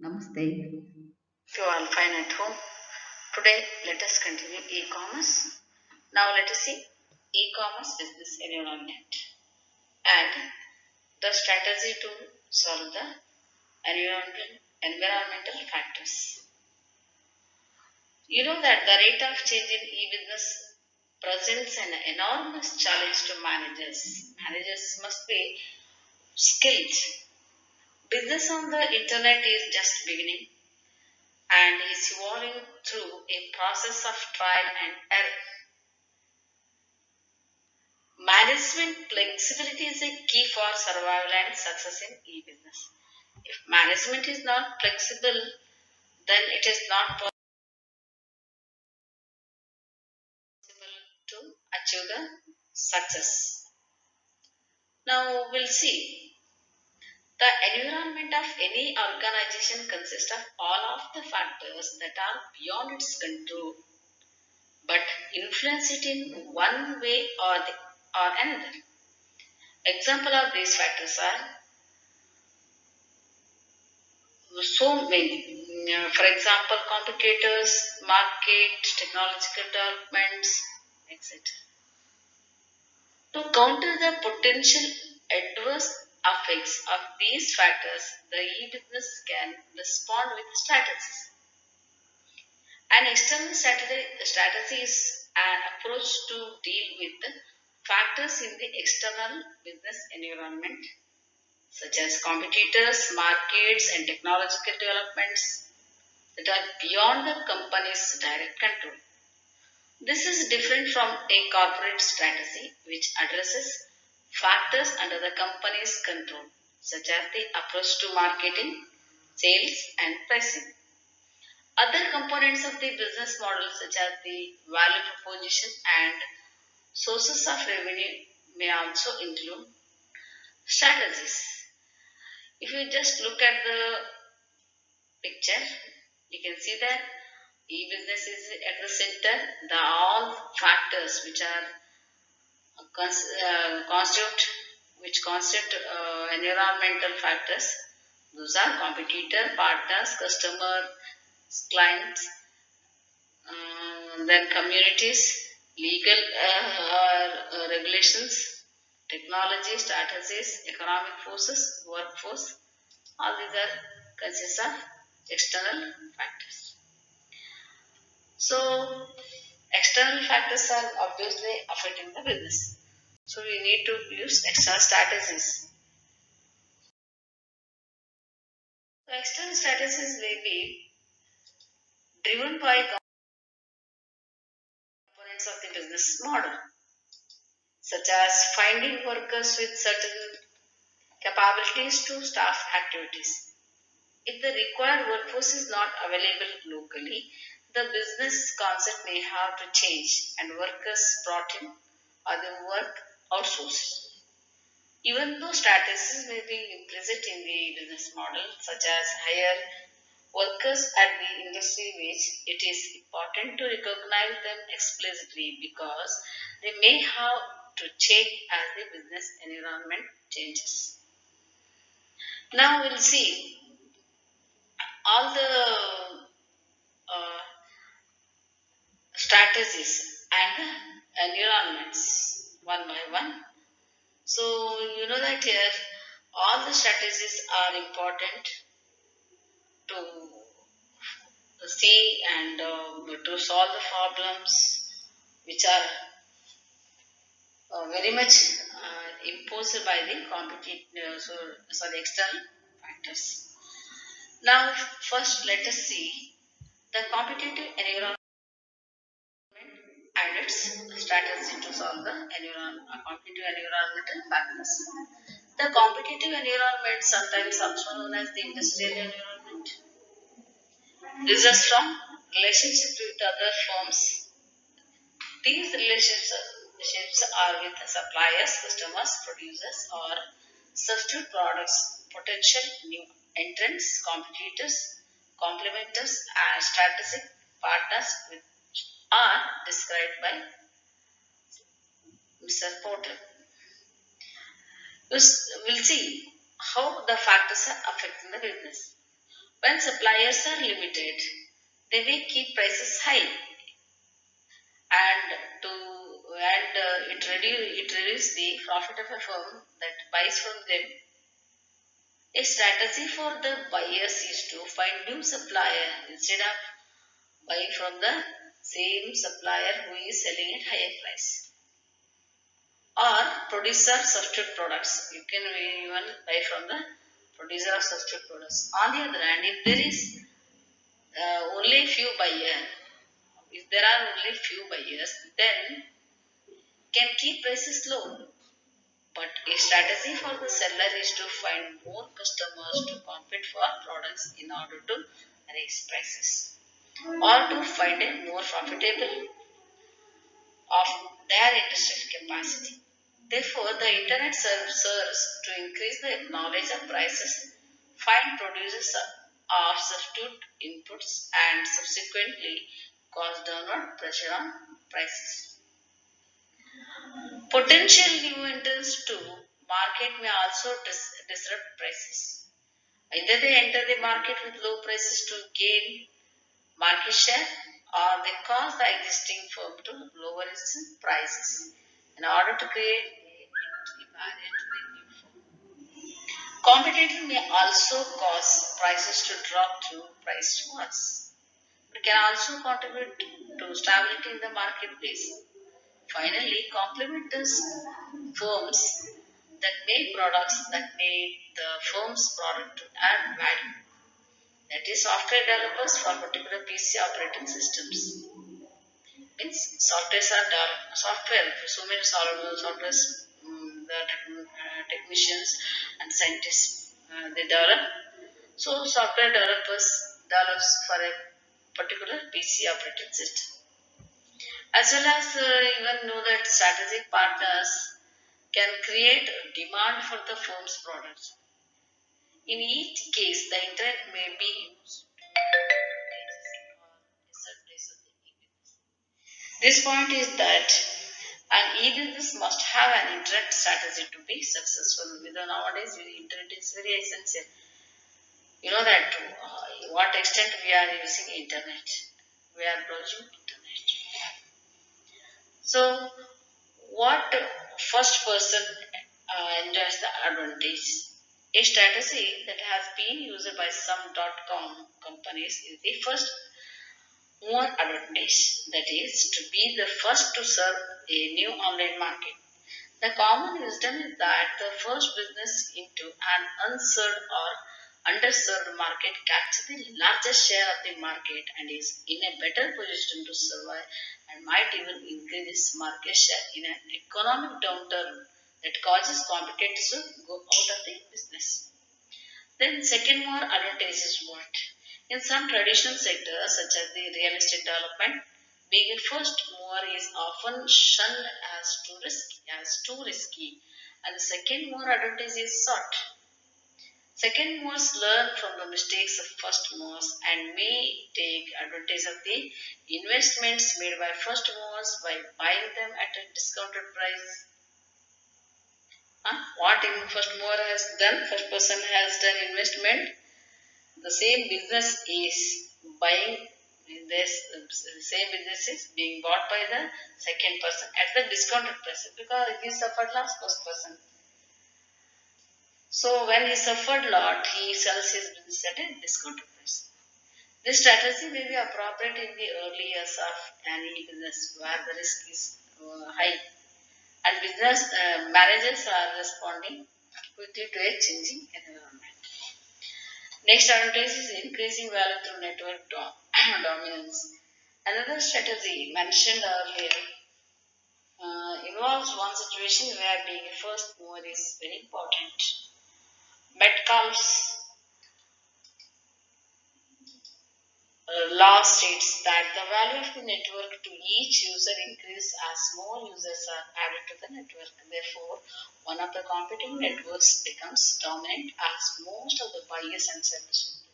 Namaste. You all fine at home. Today, let us continue e-commerce. Now, let us see e-commerce business environment and the strategy to solve the environmental factors. You know that the rate of change in e-business presents an enormous challenge to managers. Managers must be skilled. Business on the internet is just beginning and is evolving through a process of trial and error. Management flexibility is a key for survival and success in e-business. If management is not flexible, then it is not possible to achieve the success. Now we'll see. The environment of any organization consists of all of the factors that are beyond its control but influence it in one way or another. Example of these factors are so many. For example, competitors, market, technological developments, etc. To counter the potential adverse effects of these factors, the e-business can respond with strategies. An external strategy is an approach to deal with the factors in the external business environment, such as competitors, markets, and technological developments that are beyond the company's direct control. This is different from a corporate strategy which addresses factors under the company's control, such as the approach to marketing, sales, and pricing. Other components of the business model, such as the value proposition and sources of revenue, may also include strategies. If you just look at the picture, you can see that e-business is at the center. The all factors which are constitute environmental factors. Those are competitor, partners, customer, clients, then communities, legal regulations, technology, strategies, economic forces, workforce. All these are consists of external factors. So external factors are obviously affecting the business. So we need to use external strategies. So external strategies may be driven by components of the business model, such as finding workers with certain capabilities to staff activities. If the required workforce is not available locally, the business concept may have to change and workers brought in or the work outsourced. Even though strategies may be implicit in the business model, such as hire workers at the industry wage, it is important to recognize them explicitly because they may have to change as the business environment changes. Now we'll see all the uh, strategies and environments one by one. So you know that here all the strategies are important to see and to solve the problems which are very much imposed by the sorry, external factors. Now, first let us see the competitive environment and its strategy to solve the competitive environmental factors. The competitive environment, sometimes also known as the industrial environment, results from relationships with other firms. These relationships are with suppliers, customers, producers, or substitute products, potential new entrants, competitors, complementers, and strategic partners which are described by Mr. Porter. We'll see how the factors are affecting the business. When suppliers are limited, they may keep prices high and it reduces the profit of a firm that buys from them. A strategy for the buyers is to find new supplier instead of buying from the same supplier who is selling at higher price. Or producer substitute products. You can even buy from the producer of substitute products. On the other hand, if there is only few buyers, if there are only few buyers, then can keep prices low. But a strategy for the seller is to find more customers to compete for products in order to raise prices or to find a more profitable of their industrial capacity. Therefore, the internet serves to increase the knowledge of prices, find producers or substitute inputs, and subsequently cause downward pressure on prices. Potential new entrants to market may also disrupt prices. Either they enter the market with low prices to gain market share or they cause the existing firm to lower its prices in order to create a barrier to the new firm. Competition may also cause prices to drop through price wars. It can also contribute to stability in the marketplace. Finally, complementous firms that make products that make the firm's product to add value. That is, software developers for particular PC operating systems. Means softwares are software. So many softwares, technicians and scientists they develop. So software developers develops for a particular PC operating system. As well as even know that strategic partners can create demand for the firm's products. In each case, the internet may be used to advantages or disadvantages of the e-business. This point is that an e-business must have an internet strategy to be successful. Because nowadays, the internet is very essential. You know that to what extent we are using internet. We are browsing internet. So, what first person enjoys the advantage? A strategy that has been used by some .com companies is the first mover advantage. That is to be the first to serve a new online market. The common wisdom is that the first business into an unserved or underserved market captures the largest share of the market and is in a better position to survive and might even increase its market share in an economic downturn that causes competitors to go out of the business. Then second more advantage is what? In some traditional sectors such as the real estate development, being a first mover is often shunned as too risky. And the second mover advantage is sought. Second movers learn from the mistakes of first movers and may take advantage of the investments made by first movers by buying them at a discounted price. What in first mover has done, first person has done investment, the same business is buying this same business is being bought by the second person at the discounted price because he suffered loss first person. So when he suffered lot, he sells his business at a discounted price. This strategy may be appropriate in the early years of any business where the risk is high and business managers are responding quickly to a changing environment. Next advantage is increasing value through network dominance. Another strategy mentioned earlier involves one situation where being a first mover is very important. Metcalfe's law states that the value of the network to each user increases as more users are added to the network. Therefore, one of the competing networks becomes dominant as most of the buyers and sellers.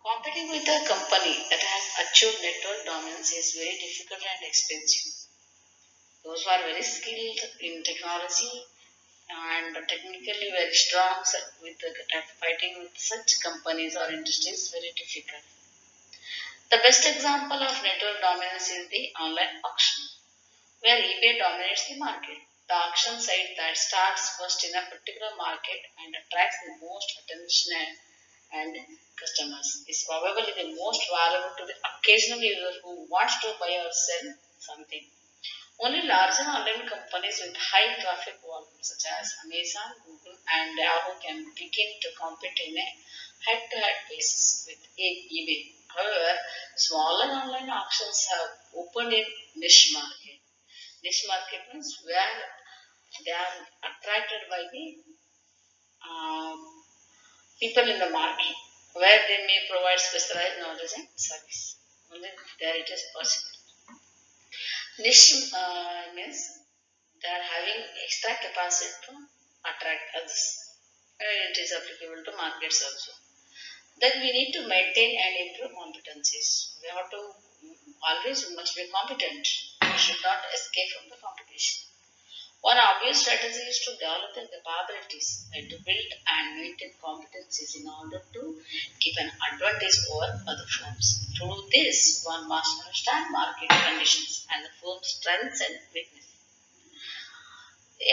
Competing with a company that has achieved network dominance is very difficult and expensive. Those who are very skilled in technology and technically very strong with the fighting with such companies or industries very difficult. The best example of network dominance is the online auction, where eBay dominates the market. The auction site that starts first in a particular market and attracts the most attention and customers is probably the most valuable to the occasional user who wants to buy or sell something. Only larger online companies with high traffic volume such as Amazon, Google, and Yahoo can begin to compete in a head-to-head basis with eBay. However, smaller online auctions have opened a niche market. Niche market means where they are attracted by the um, people in the market, where they may provide specialized knowledge and service. Only there it is possible. Niche means they are having extra capacity to attract others. It is applicable to markets also. Then we need to maintain and improve competencies. We have to always must be competent. We should not escape from the competition. One obvious strategy is to develop the capabilities and to build and maintain competencies in order to keep an advantage over other firms. To do this, one must understand market conditions and the firm's strengths and weaknesses.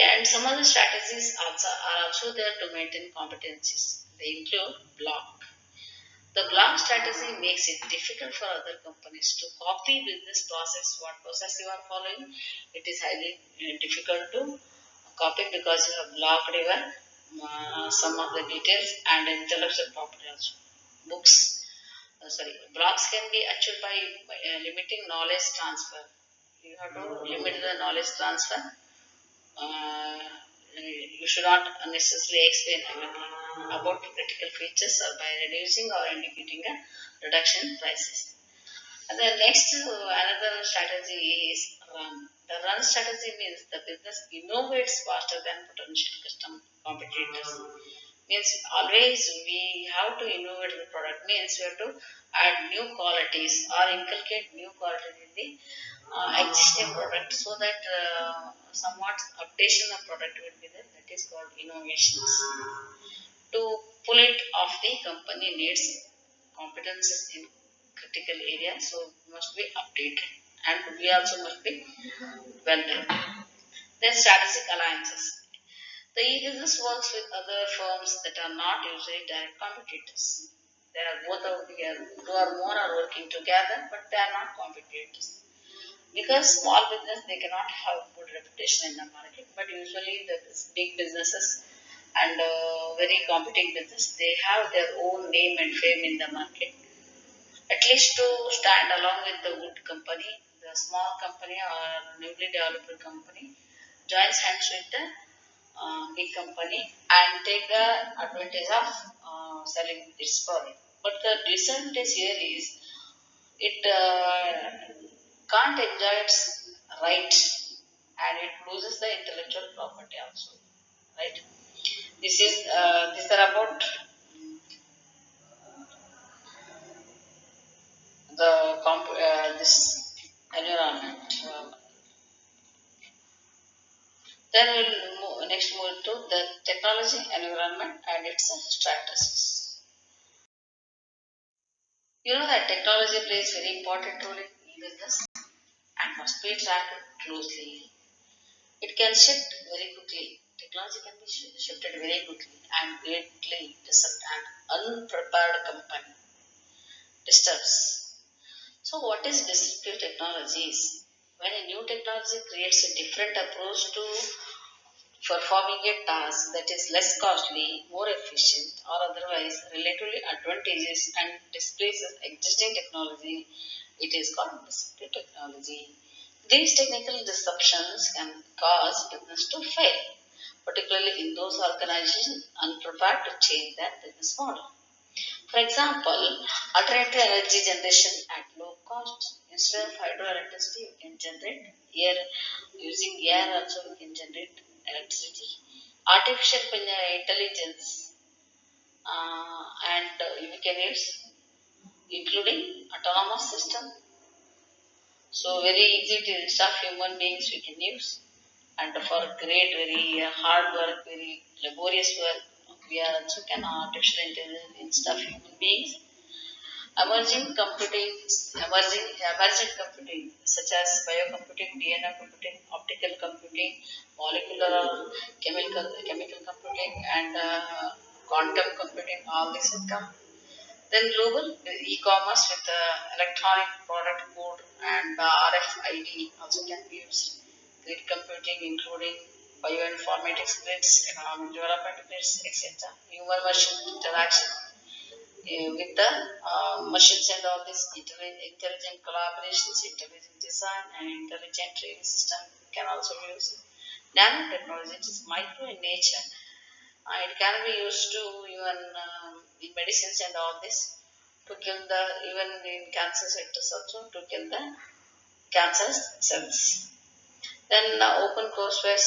And some other strategies are also there to maintain competencies. They include block. The block strategy makes it difficult for other companies to copy business process. What process you are following, it is highly difficult to copy because you have blocked your some of the details and intellectual property also. Books, blocks can be achieved by limiting knowledge transfer. You have to limit the knowledge transfer. uh, you should not unnecessarily explain everything about critical features or by reducing or indicating a reduction in prices. And the next, another strategy is run. The run strategy means the business innovates faster than potential custom competitors. Means always we have to innovate the product. Means we have to add new qualities or inculcate new qualities in the existing product so that somewhat updation of product will be there. That is called innovations. To pull it off, the company needs competences in critical areas, so must be updated and we also must be well done. Then strategic alliances. The e-business works with other firms that are not usually direct competitors. They are both out here, two or more are working together, but they are not competitors. Because small business they cannot have good reputation in the market, but usually the big businesses and very competing business they have their own name and fame in the market. At least to stand along with the good company, the small company or newly developed company joins hands with the big company and take the advantage of selling its product. But the disadvantage here is it can't enjoy its right and it loses the intellectual property also, right? These are about this environment. Then we'll next move to the technology environment and its strategies. You know that technology plays very important role in business and must be tracked closely. It can shift very quickly. Technology can be shifted very quickly and greatly disrupt an unprepared company disturbs. So, what is disruptive technologies? When a new technology creates a different approach to performing a task that is less costly, more efficient, or otherwise relatively advantageous and displaces existing technology, it is called disruptive technology. These technical disruptions can cause business to fail, particularly in those organizations unprepared to change their business model. For example, alternative energy generation at low cost. Instead of hydroelectricity, we can generate air using air also we can generate electricity. Artificial intelligence and we can use including autonomous system. So very easy to instead of human beings we can use. and for great, very hard work, very laborious work, we are also can artificial intelligence instead of human beings. Emerging computing such as biocomputing, DNA computing, optical computing, molecular or chemical computing, and quantum computing. All these will come. Then global e-commerce with electronic product code and RFID also can be used. Grid computing including bioinformatics grids, economic development grids, etc. Human machine interaction with the machines and all this intelligent collaborations, intelligent design, and intelligent training system can also be used. Nanotechnology, it is micro in nature. It can be used to even in medicines and all this to kill the even in cancer sectors also to kill the cancer cells. Then open courseware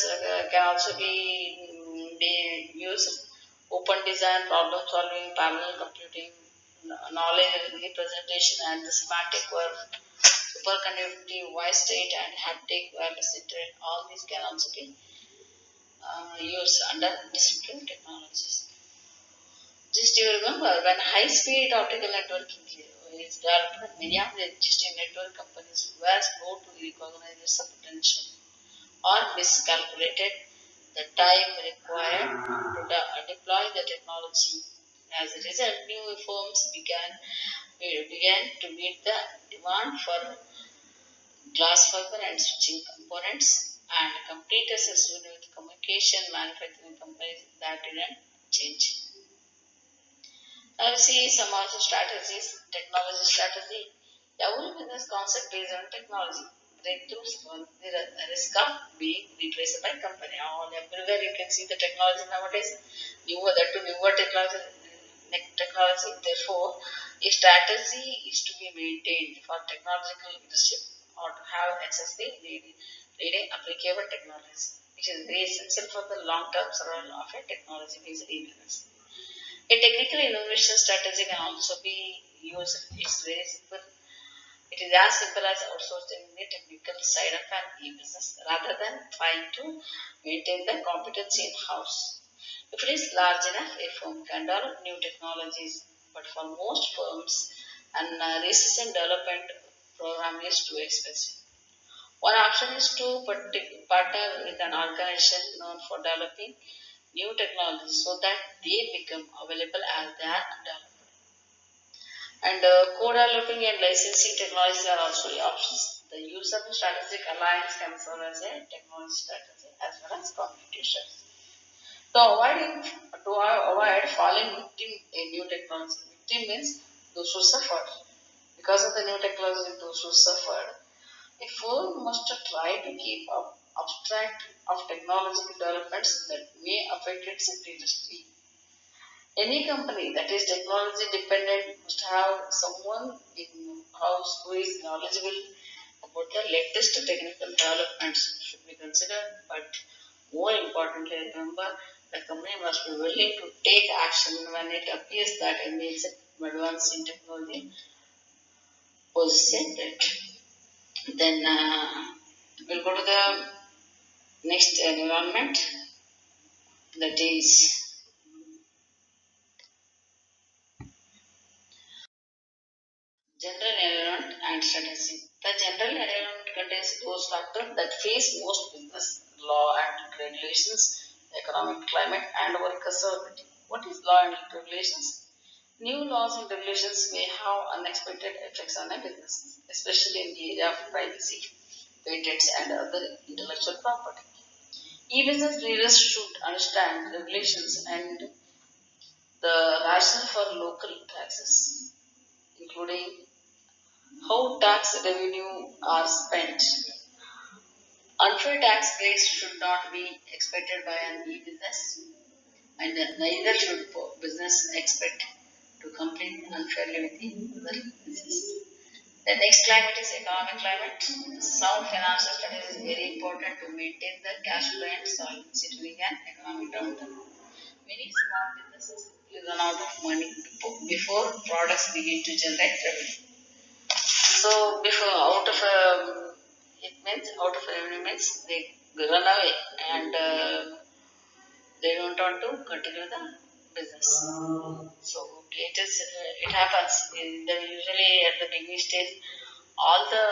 can also be used. Open design, problem solving, parallel computing, knowledge representation, and the semantic work, superconductivity, voice state, and haptic wireless internet. All these can also be used under discipline technologies. Just you remember when high-speed optical networking is developed, many of the existing network companies were slow to recognize its potential or miscalculated the time required to deploy the technology. As a result, new firms began to meet the demand for glass fiber and switching components and competitors with communication manufacturing companies that didn't change. Now, see some also strategies, technology strategy. Every business concept based on technology. Breakthroughs on the risk of being replaced by company. All everywhere you can see the technology nowadays. Newer technology. Therefore, a strategy is to be maintained for technological leadership or to have access to leading applicable technologies. It is very essential for the long-term survival of a technology-based business. A technical innovation strategy can also be used. It's very simple. It is as simple as outsourcing the technical side of an e-business rather than trying to maintain the competency in-house. If it is large enough, a firm can develop new technologies, but for most firms, an research and development program is too expensive. One option is to partner with an organization known for developing new technologies so that they become available as they are developed. And co-developing and licensing technologies are also the options. The use of a strategic alliance can serve as a technology strategy as well as competition. To avoid falling victim in new technology. Victim means those who suffered. Because of the new technology, those who suffered. A firm must try to keep up abstract of technological developments that may affect its industry. Any company that is technology dependent must have someone in house who is knowledgeable about the latest technical developments should be considered. But more importantly, remember the company must be willing to take action when it appears that a major advance in technology poses a threat. Then we'll go to the next environment that is general environment and strategy. The general environment contains those factors that face most business, law and regulations, economic climate, and worker safety. What is law and regulations? New laws and regulations may have unexpected effects on a business, especially in the area of privacy, patents, and other intellectual property. E-business leaders should understand regulations and the rationale for local taxes, including how tax revenue are spent. Unfair tax breaks should not be expected by an e-business, and neither should business expect to compete unfairly with the other businesses. The next climate is economic climate. Sound financial strategy is very important to maintain the cash flow and solvency during an economic downturn. Many small businesses run out of money before products begin to generate revenue. So before out of it means out of revenue means they run away, and they don't want to continue the business. So it happens. Usually at the beginning stage, all the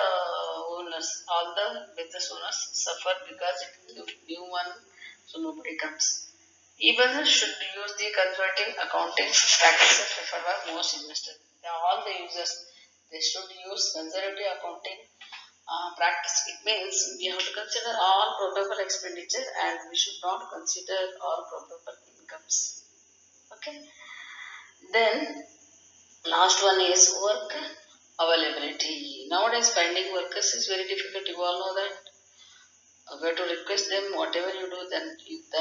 all the business owners suffer because if new one, so nobody comes. Even should use the consulting accounting practices preferred by most investors. All the users, they should use conservative accounting practice. It means we have to consider all probable expenditure and we should not consider all probable incomes. Okay. Then last one is work availability. Nowadays finding workers is very difficult. You all know that. Where to request them, whatever you do, then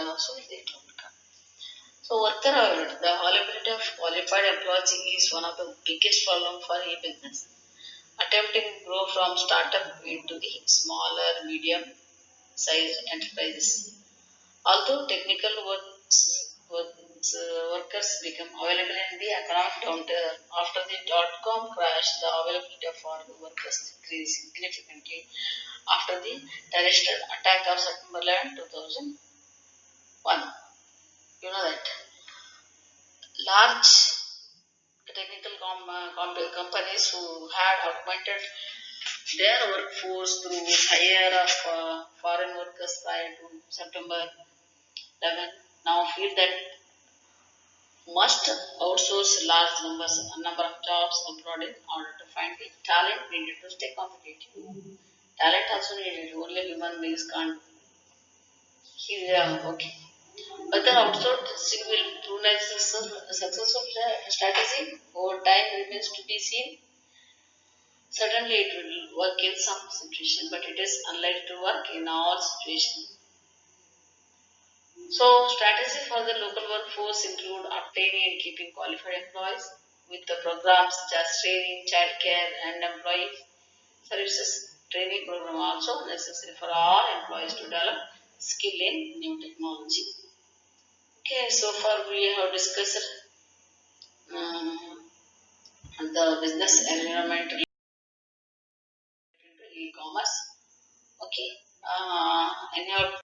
also they don't come. So worker availability, the availability of qualified employees is one of the biggest problem for a business. Attempting to grow from startup into the smaller, medium size enterprises. Although technical workers become available in the economic downturn after the dot-com crash, the availability of foreign workers decreased significantly after the terrorist attack of September 11, 2001. You know that large technical companies who had augmented their workforce through hire of foreign workers prior to September 11 now feel that must outsource large number of jobs abroad in order to find the talent needed to stay competitive. Talent also needed, only human beings can't. Okay. Whether outsourcing will prove as a successful strategy over time remains to be seen. Certainly, it will work in some situations, but it is unlikely to work in all situations. So, strategies for the local workforce include obtaining and keeping qualified employees with the programs such as training, childcare, and employee services. Training program also necessary for all employees to develop skill in new technology. Okay, so far we have discussed um, the business environment related to e-commerce. Okay, anyhow,